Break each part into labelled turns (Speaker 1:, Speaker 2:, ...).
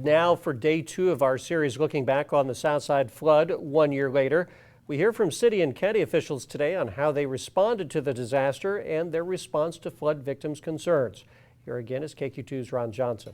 Speaker 1: joined now for day 2 of our series looking back on the Southside flood 1 year later. We hear from city and county officials today on how they responded to the disaster and their response to flood victims' concerns. Here again is KQ2's Ron Johnson.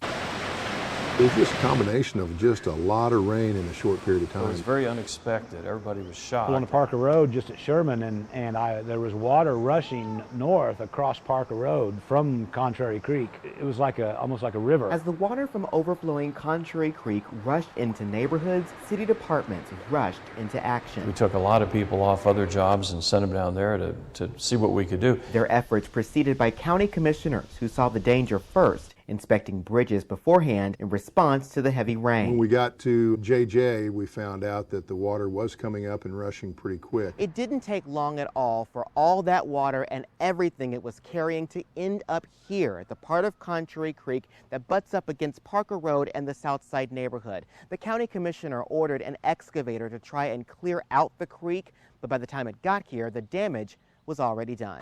Speaker 2: It was just a combination of just a lot of rain in a short period of time.
Speaker 3: It was very unexpected. Everybody was shocked.
Speaker 4: On Parker Road, just at Sherman, there was water rushing north across Parker Road from Contrary Creek. It was like almost like a river.
Speaker 5: As the water from overflowing Contrary Creek rushed into neighborhoods, city departments rushed into action.
Speaker 3: We took a lot of people off other jobs and sent them down there to see what we could do.
Speaker 5: Their efforts preceded by county commissioners who saw the danger first, inspecting bridges beforehand in response to the heavy rain.
Speaker 2: When we got to JJ, we found out that the water was coming up and rushing pretty quick.
Speaker 5: It didn't take long at all for all that water and everything it was carrying to end up here at the part of Contrary Creek that butts up against Parker Road and the Southside neighborhood. The county commissioner ordered an excavator to try and clear out the creek, but by the time it got here, the damage was already done.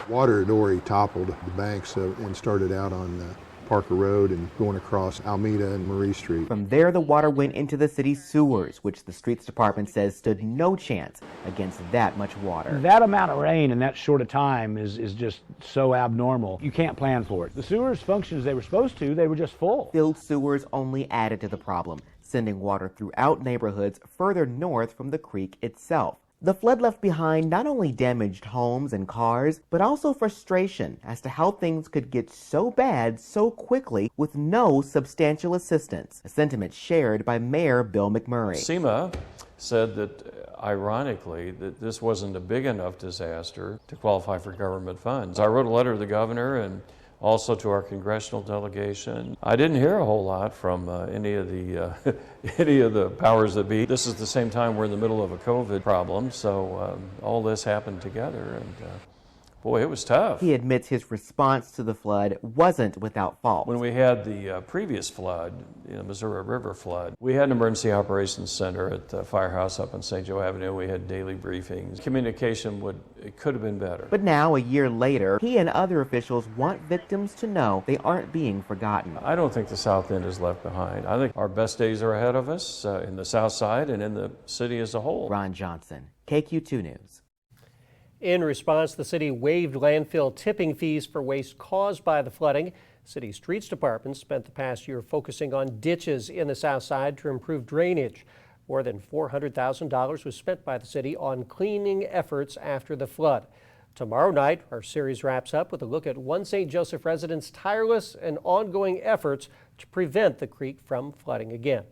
Speaker 2: Water had already toppled the banks and started out on Parker Road and going across Almeda and Marie Street.
Speaker 5: From there, the water went into the city's sewers, which the streets department says stood no chance against that much water.
Speaker 4: That amount of rain in that short a time is just so abnormal. You can't plan for it. The sewers functioned as they were supposed to. They were just full.
Speaker 5: Filled sewers only added to the problem, sending water throughout neighborhoods further north from the creek itself. The flood left behind not only damaged homes and cars, but also frustration as to how things could get so bad so quickly with no substantial assistance, a sentiment shared by Mayor Bill McMurray.
Speaker 3: SEMA said that, ironically, that this wasn't a big enough disaster to qualify for government funds. I wrote a letter to the governor and also to our congressional delegation. I didn't hear a whole lot from any of the powers that be. This is the same time we're in the middle of a COVID problem, so all this happened together, and boy, it was tough.
Speaker 5: He admits his response to the flood wasn't without fault.
Speaker 3: When we had the previous flood, the Missouri River flood, we had an emergency operations center at the firehouse up on St. Joe Avenue. We had daily briefings. Communication could have been better.
Speaker 5: But now, a year later, he and other officials want victims to know they aren't being forgotten.
Speaker 3: I don't think the South End is left behind. I think our best days are ahead of us in the South Side and in the city as a whole.
Speaker 5: Ron Johnson, KQ2 News.
Speaker 1: In response, the city waived landfill tipping fees for waste caused by the flooding. City Streets Department spent the past year focusing on ditches in the South Side to improve drainage. More than $400,000 was spent by the city on cleaning efforts after the flood. Tomorrow night, our series wraps up with a look at one St. Joseph residents' tireless and ongoing efforts to prevent the creek from flooding again.